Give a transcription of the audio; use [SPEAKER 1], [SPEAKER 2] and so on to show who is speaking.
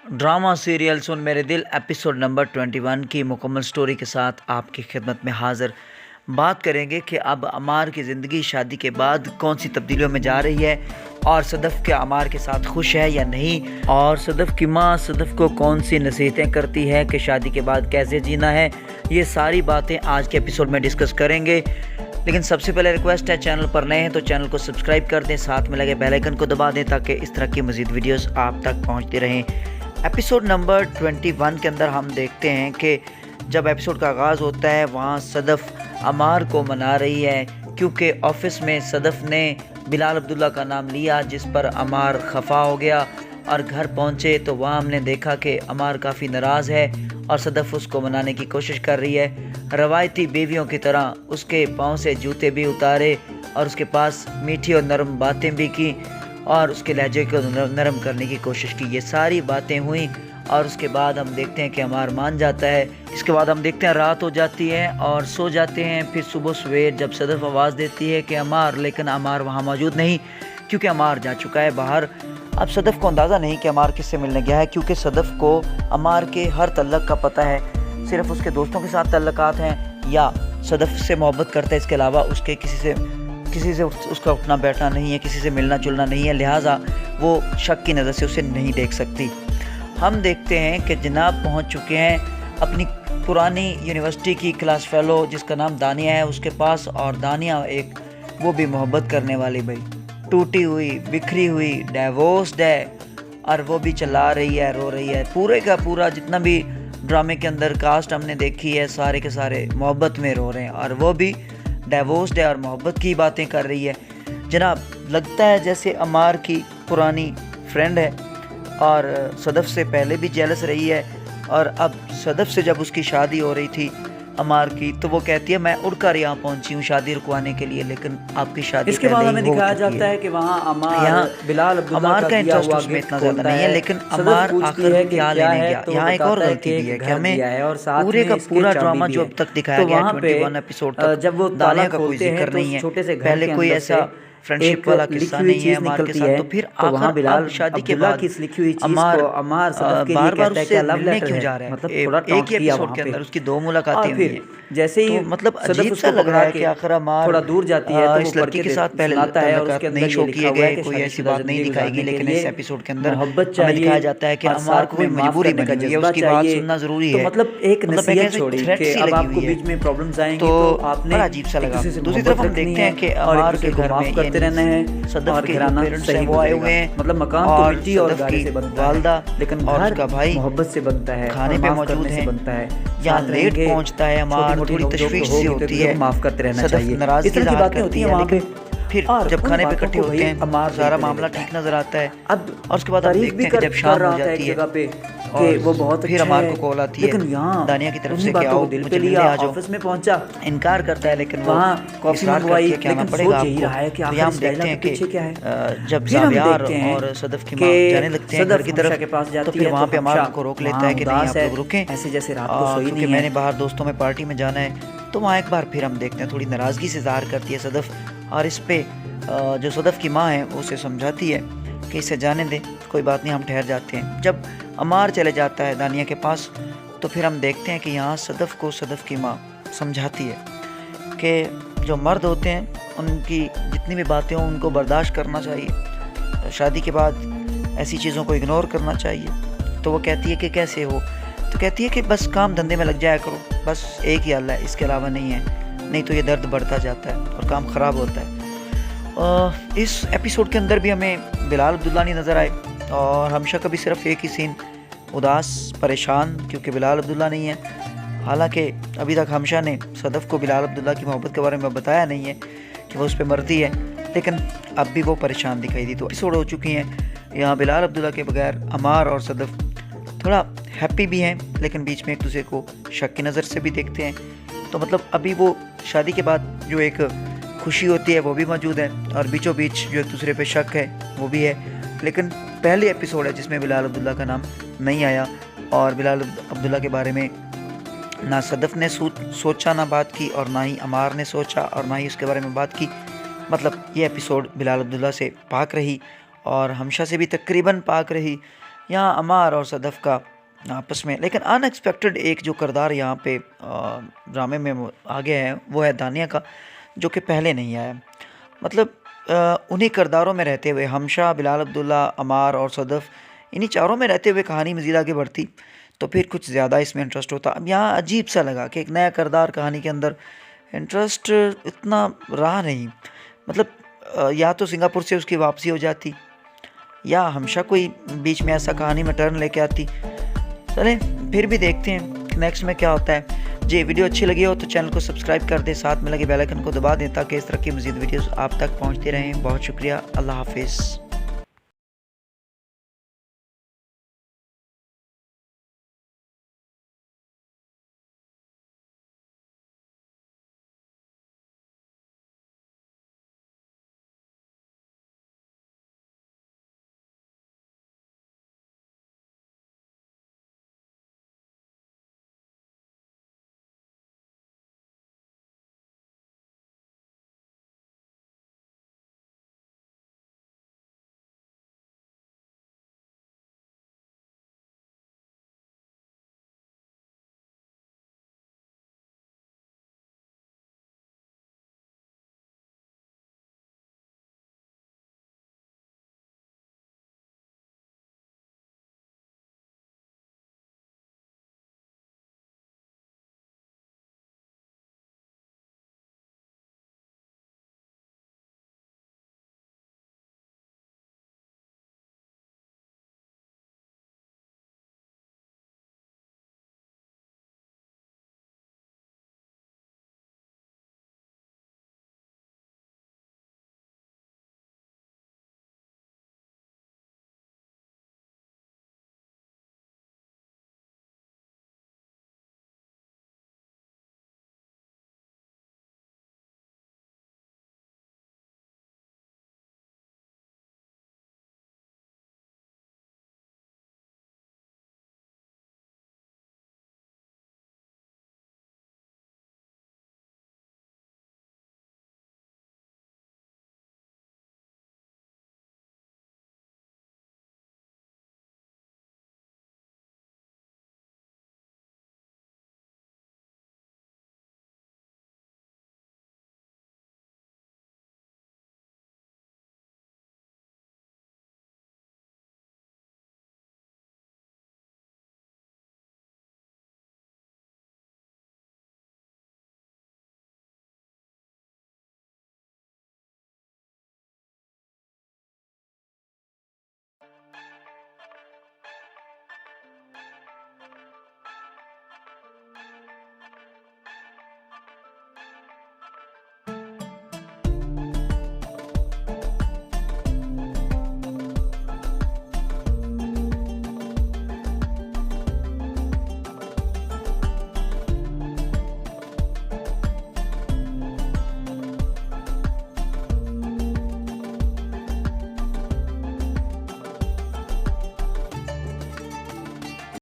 [SPEAKER 1] Drama serial सुन मेरे दिल episode number 21 की मुकम्मल स्टोरी के साथ आपकी खिदमत में हाज़िर। बात करेंगे कि अब अमार की ज़िंदगी शादी के बाद कौन सी तब्दीलियों में जा रही है और सदफ़ क्या अमार के साथ खुश है या नहीं, और सदफ़ की माँ सदफ़ को कौन सी नसीहतें करती है कि शादी के बाद कैसे जीना है। ये सारी बातें आज के एपिसोड में डिस्कस करेंगे। लेकिन सबसे पहले रिक्वेस्ट है, चैनल पर नए हैं तो चैनल को सब्सक्राइब कर दें, साथ में लगे बेल आइकन को दबा दें ताकि इस तरह की मज़ीद वीडियोस आप तक पहुंचती रहें। एपिसोड नंबर 21 के अंदर हम देखते हैं कि जब एपिसोड का आगाज़ होता है वहाँ सदफ़ अमार को मना रही है क्योंकि ऑफिस में सदफ़ ने बिलाल अब्दुल्ला का नाम लिया, जिस पर अमार खफा हो गया। और घर पहुँचे तो वहाँ हमने देखा कि अमार काफ़ी नाराज़ है और सदफ़ उसको मनाने की कोशिश कर रही है। रवायती बीवियों की तरह उसके पाँव से जूते भी उतारे और उसके पास मीठी और नरम बातें भी की और उसके लहजे को नरम करने की कोशिश की। ये सारी बातें हुई और उसके बाद हम देखते हैं कि अमार मान जाता है। इसके बाद हम देखते हैं रात हो जाती है और सो जाते हैं। फिर सुबह सवेर जब सदफ़ आवाज़ देती है कि अमार, लेकिन अमार वहाँ मौजूद नहीं क्योंकि अमार जा चुका है बाहर। अब सदफ़ को अंदाज़ा नहीं कि अमार किससे मिलने गया है, क्योंकि सदफ़ को अमार के हर तल्लक का पता है। सिर्फ़ उसके दोस्तों के साथ तल्लकात हैं या सदफ़ से मोहब्बत करता है, इसके अलावा उसके किसी से उसका उठना बैठना नहीं है, किसी से मिलना जुलना नहीं है, लिहाजा वो शक की नज़र से उसे नहीं देख सकती। हम देखते हैं कि जनाब पहुंच चुके हैं अपनी पुरानी यूनिवर्सिटी की क्लास फ़ेलो जिसका नाम दानिया है उसके पास। और दानिया एक वो भी मोहब्बत करने वाली भाई, टूटी हुई बिखरी हुई डाइवोर्स्ड है और वो भी चला रही है, रो रही है। पूरे का पूरा जितना भी ड्रामे के अंदर कास्ट हमने देखी है सारे के सारे मोहब्बत में रो रहे हैं और वो भी डाइवोर्स्ड है और मोहब्बत की बातें कर रही है। जनाब लगता है जैसे अमार की पुरानी फ्रेंड है और सदफ़ से पहले भी जेलस रही है। और अब सदफ़ से जब उसकी शादी हो रही थी अमार की, तो वो कहती है मैं उड़कर यहाँ पहुँची हूँ शादी रुकवाने के लिए, लेकिन आपकी शादी
[SPEAKER 2] इसके बाद हमें दिखाया जाता है कि वहाँ अमार बिलाल अब्दुल्ला
[SPEAKER 1] अमार का इंटरेस्ट उसमें इतना ज़्यादा नहीं है, लेकिन अमार आखिर क्या लेने गया। यहाँ एक और गलती भी है कि हमें पूरे का पूरा ड्रामा जो अब तक दिखाया गया 21 एपिसोड तक, जब वो दानिया का कोई जिक्र नहीं है, पहले कोई ऐसा फ्रेंडशिप वाला किस्सा नहीं है अमार के साथ। तो फिर वहाँ बिलाल शादी के बाद
[SPEAKER 2] लिखी हुई चीज
[SPEAKER 1] अमार
[SPEAKER 2] को अमार सदफ़ के लिए
[SPEAKER 1] बार बार
[SPEAKER 2] कहता है कि
[SPEAKER 1] उससे
[SPEAKER 2] लव
[SPEAKER 1] मिलने
[SPEAKER 2] लेटर
[SPEAKER 1] क्यों
[SPEAKER 2] है,
[SPEAKER 1] जा रहा है।
[SPEAKER 2] मतलब थोड़ा
[SPEAKER 1] एक ही
[SPEAKER 2] टॉन्ट किया
[SPEAKER 1] एपिसोड
[SPEAKER 2] वहाँ
[SPEAKER 1] के
[SPEAKER 2] पे।
[SPEAKER 1] अंदर उसकी 2 मुलाकातें
[SPEAKER 2] और
[SPEAKER 1] हुई
[SPEAKER 2] फिर
[SPEAKER 1] हैं।
[SPEAKER 2] जैसे ही
[SPEAKER 1] तो मतलब
[SPEAKER 2] सदफ़
[SPEAKER 1] अजीब
[SPEAKER 2] उसको
[SPEAKER 1] सा लग रहा है कि
[SPEAKER 2] पकड़ा
[SPEAKER 1] आखिर अमार
[SPEAKER 2] थोड़ा दूर जाती है तो
[SPEAKER 1] इस
[SPEAKER 2] वो
[SPEAKER 1] लड़की के साथ पहले
[SPEAKER 2] सुनाता है और
[SPEAKER 1] तल्लुकात
[SPEAKER 2] उसके अंदर
[SPEAKER 1] नहीं
[SPEAKER 2] ये
[SPEAKER 1] शो
[SPEAKER 2] लिखा
[SPEAKER 1] किए
[SPEAKER 2] हुआ है
[SPEAKER 1] गए,
[SPEAKER 2] कि
[SPEAKER 1] कोई ऐसी
[SPEAKER 2] शादीशुदा
[SPEAKER 1] बात नहीं
[SPEAKER 2] ज़िंदगी
[SPEAKER 1] दिखाई गई,
[SPEAKER 2] गुजारने के
[SPEAKER 1] लेकिन इस
[SPEAKER 2] लिए
[SPEAKER 1] एपिसोड के अंदर
[SPEAKER 2] मोहब्बत
[SPEAKER 1] हमें
[SPEAKER 2] चाहिए
[SPEAKER 1] दिखाया जाता है कि
[SPEAKER 2] और
[SPEAKER 1] अमार
[SPEAKER 2] साथ
[SPEAKER 1] को
[SPEAKER 2] में
[SPEAKER 1] कोई
[SPEAKER 2] माफ़
[SPEAKER 1] मजबूरी
[SPEAKER 2] करने का
[SPEAKER 1] बनी हुई है,
[SPEAKER 2] जज्बा
[SPEAKER 1] उसकी बात
[SPEAKER 2] चाहिए।
[SPEAKER 1] सुनना ज़रूरी
[SPEAKER 2] तो
[SPEAKER 1] है।
[SPEAKER 2] मतलब एक
[SPEAKER 1] मतलब एक
[SPEAKER 2] नसीहत
[SPEAKER 1] ऐसी
[SPEAKER 2] छोड़ी
[SPEAKER 1] थ्रेट
[SPEAKER 2] कि
[SPEAKER 1] सी
[SPEAKER 2] अब
[SPEAKER 1] लगी
[SPEAKER 2] आपको
[SPEAKER 1] हुई है,
[SPEAKER 2] बीच में प्रॉब्लम्स आएंगी
[SPEAKER 1] तो
[SPEAKER 2] तो आपने
[SPEAKER 1] बड़ा अजीब सा
[SPEAKER 2] एक
[SPEAKER 1] लगा।
[SPEAKER 2] दूसरे से
[SPEAKER 1] दूसरी तरफ
[SPEAKER 2] मोहब्बत
[SPEAKER 1] हम
[SPEAKER 2] रखनी
[SPEAKER 1] देखते
[SPEAKER 2] है
[SPEAKER 1] हैं कि
[SPEAKER 2] और एक
[SPEAKER 1] अमार
[SPEAKER 2] दूसरे
[SPEAKER 1] के
[SPEAKER 2] को
[SPEAKER 1] घर
[SPEAKER 2] माफ़
[SPEAKER 1] में
[SPEAKER 2] करते रहना है
[SPEAKER 1] सदफ़
[SPEAKER 2] और
[SPEAKER 1] के जो
[SPEAKER 2] घराना
[SPEAKER 1] पेरेंट्स हैं
[SPEAKER 2] सही
[SPEAKER 1] वो आए
[SPEAKER 2] गुजरेगा।
[SPEAKER 1] हुए हैं
[SPEAKER 2] मतलब मकान तो
[SPEAKER 1] और
[SPEAKER 2] मिट्टी और
[SPEAKER 1] सदफ़
[SPEAKER 2] गाड़ी
[SPEAKER 1] की
[SPEAKER 2] से बनता है,
[SPEAKER 1] वालदा
[SPEAKER 2] लेकिन
[SPEAKER 1] और
[SPEAKER 2] घर
[SPEAKER 1] उसका भाई
[SPEAKER 2] मोहब्बत से बनता है
[SPEAKER 1] खाने
[SPEAKER 2] और
[SPEAKER 1] पे
[SPEAKER 2] माफ़
[SPEAKER 1] मौजूद
[SPEAKER 2] करने से
[SPEAKER 1] हैं।
[SPEAKER 2] बनता है।
[SPEAKER 1] यहाँ
[SPEAKER 2] साथ
[SPEAKER 1] लेट
[SPEAKER 2] रहेंगे,
[SPEAKER 1] पहुँचता है
[SPEAKER 2] छोटी
[SPEAKER 1] अमार,
[SPEAKER 2] मोटी
[SPEAKER 1] थोड़ी
[SPEAKER 2] नोक-झोंक
[SPEAKER 1] तशवीश
[SPEAKER 2] तो
[SPEAKER 1] सी
[SPEAKER 2] होगी तो एक
[SPEAKER 1] होती
[SPEAKER 2] दूसरे
[SPEAKER 1] है,
[SPEAKER 2] को माफ़ करते रहना
[SPEAKER 1] सदफ़
[SPEAKER 2] चाहिए। इस
[SPEAKER 1] नाराज़गी
[SPEAKER 2] तरह की
[SPEAKER 1] ज़ाहिर
[SPEAKER 2] बातें होती
[SPEAKER 1] करती
[SPEAKER 2] हैं
[SPEAKER 1] है,
[SPEAKER 2] वहाँ पे
[SPEAKER 1] लेकिन फिर
[SPEAKER 2] और
[SPEAKER 1] जब
[SPEAKER 2] उन
[SPEAKER 1] खाने पे
[SPEAKER 2] बातों
[SPEAKER 1] इकट्ठे
[SPEAKER 2] को
[SPEAKER 1] होते
[SPEAKER 2] भाई
[SPEAKER 1] हैं
[SPEAKER 2] अमार दिल
[SPEAKER 1] सारा
[SPEAKER 2] पे ले
[SPEAKER 1] मामला
[SPEAKER 2] लेता
[SPEAKER 1] ठीक
[SPEAKER 2] है।
[SPEAKER 1] नज़र आता है।
[SPEAKER 2] अब
[SPEAKER 1] और उसके बाद हम
[SPEAKER 2] तारीफ
[SPEAKER 1] देखते
[SPEAKER 2] भी
[SPEAKER 1] हैं कि जब
[SPEAKER 2] कर
[SPEAKER 1] शाम हो
[SPEAKER 2] रहा था एक
[SPEAKER 1] जाती है
[SPEAKER 2] जगह पे
[SPEAKER 1] और
[SPEAKER 2] कि वो बहुत
[SPEAKER 1] फिर
[SPEAKER 2] अच्छा
[SPEAKER 1] अमार
[SPEAKER 2] है,
[SPEAKER 1] को कॉल आती है
[SPEAKER 2] लेकिन यहाँ
[SPEAKER 1] दानिया की तरफ
[SPEAKER 2] उन्हीं
[SPEAKER 1] से कि
[SPEAKER 2] बातों को
[SPEAKER 1] आओ
[SPEAKER 2] दिल पे
[SPEAKER 1] मुझे
[SPEAKER 2] लिया,
[SPEAKER 1] मिलने आ जाओ।
[SPEAKER 2] ऑफिस में पहुंचा,
[SPEAKER 1] इनकार करता है, लेकिन वो
[SPEAKER 2] वहाँ कॉफ़ी
[SPEAKER 1] इसरार करती
[SPEAKER 2] मंगवाई,
[SPEAKER 1] है कि आना
[SPEAKER 2] लेकिन
[SPEAKER 1] पड़ेगा
[SPEAKER 2] सोच यही
[SPEAKER 1] आपको।
[SPEAKER 2] रहा है कि
[SPEAKER 1] तो
[SPEAKER 2] आखिर
[SPEAKER 1] यहाँ
[SPEAKER 2] इस
[SPEAKER 1] हम देखते
[SPEAKER 2] डायलॉग
[SPEAKER 1] हैं
[SPEAKER 2] के
[SPEAKER 1] कि
[SPEAKER 2] पीछे क्या है।
[SPEAKER 1] जब
[SPEAKER 2] फिर हम
[SPEAKER 1] ज़ावियार
[SPEAKER 2] देखते हैं
[SPEAKER 1] और सदफ़ की माँ जाने
[SPEAKER 2] कि
[SPEAKER 1] लगते हैं घर
[SPEAKER 2] सदफ़
[SPEAKER 1] की
[SPEAKER 2] हमशा
[SPEAKER 1] तरफ,
[SPEAKER 2] के पास
[SPEAKER 1] तो
[SPEAKER 2] जाती
[SPEAKER 1] फिर
[SPEAKER 2] है
[SPEAKER 1] वहाँ
[SPEAKER 2] तो
[SPEAKER 1] पे अमार
[SPEAKER 2] हमशा
[SPEAKER 1] को रोक लेता
[SPEAKER 2] वहाँ
[SPEAKER 1] है कि नहीं
[SPEAKER 2] उदास
[SPEAKER 1] आप
[SPEAKER 2] है,
[SPEAKER 1] लोग रुकें,
[SPEAKER 2] ऐसे जैसे रात को सोई
[SPEAKER 1] क्योंकि
[SPEAKER 2] नहीं
[SPEAKER 1] मैंने
[SPEAKER 2] है।
[SPEAKER 1] बाहर दोस्तों में पार्टी में जाना है। तो वहाँ एक बार फिर हम देखते हैं थोड़ी नाराज़गी से ज़ाहिर करती है सदफ़, और इस पे जो सदफ़ की माँ है वो उसे समझाती है कि इसे जाने दें, कोई बात नहीं हम ठहर जाते हैं। जब अमार चले जाता है दानिया के पास, तो फिर हम देखते हैं कि यहाँ सदफ़ को सदफ़ की माँ समझाती है कि जो मर्द होते हैं उनकी जितनी भी बातें हों उनको बर्दाश्त करना चाहिए, शादी के बाद ऐसी चीज़ों को इग्नोर करना चाहिए। तो वो कहती है कि कैसे हो, तो कहती है कि बस काम धंधे में लग जाया करो, बस एक ही हल है, इसके अलावा नहीं है, नहीं तो ये दर्द बढ़ता जाता है और काम ख़राब होता है। इस एपिसोड के अंदर भी हमें बिलाल अब्दुल्ला नहीं नज़र आए और हमेशा कभी सिर्फ एक ही सीन उदास परेशान क्योंकि बिलाल अब्दुल्ला नहीं है। हालांकि अभी तक हमशा ने सदफ़ को बिलाल अब्दुल्ला की मोहब्बत के बारे में बताया नहीं है कि वो उस पर मरती है, लेकिन अब भी वो परेशान दिखाई दी। तो एपिसोड हो चुकी हैं, यहाँ बिलाल अब्दुल्ला के बगैर अमार और सदफ़ थोड़ा हैप्पी भी हैं, लेकिन बीच में एक दूसरे को शक की नज़र से भी देखते हैं। तो मतलब अभी वो शादी के बाद जो एक खुशी होती है वो भी मौजूद है और बीचों बीच जो एक दूसरे पे शक है वो भी है। लेकिन पहले एपिसोड है जिसमें बिलाल अब्दुल्ला का नाम नहीं आया और बिलाल अब्दुल्ला के बारे में ना सदफ़ ने सोचा, ना बात की, और ना ही अमार ने सोचा और ना ही उसके बारे में बात की। मतलब ये एपिसोड बिलाल अब्दुल्ला से पाक रही और हमशा से भी तकरीबन पाक रही। यहाँ अमार और सदफ़ का आपस में, लेकिन अनएक्सपेक्टेड एक जो किरदार यहाँ पे ड्रामे में आ गया है वो है दानिया का, जो कि पहले नहीं आया। मतलब उन्हीं किरदारों में रहते हुए हमशा, बिलाल अब्दुल्ला, अमार और सदफ़, इन्हीं चारों में रहते हुए कहानी मज़ीद आगे बढ़ती तो फिर कुछ ज़्यादा इसमें इंटरेस्ट होता। अब यहाँ अजीब सा लगा कि एक नया किरदार कहानी के अंदर, इंटरेस्ट इतना रहा नहीं। मतलब या तो सिंगापुर से उसकी वापसी हो जाती या हमशा कोई बीच में ऐसा कहानी में टर्न लेके आती। चलें फिर भी देखते हैं नेक्स्ट में क्या होता है। जी वीडियो अच्छी लगी हो तो चैनल को सब्सक्राइब कर दें, साथ में लगे बेल आइकन को दबा दें ताकि इस तरह की मज़ीद वीडियोस आप तक पहुंचती रहें। बहुत शुक्रिया, अल्लाह हाफिज़।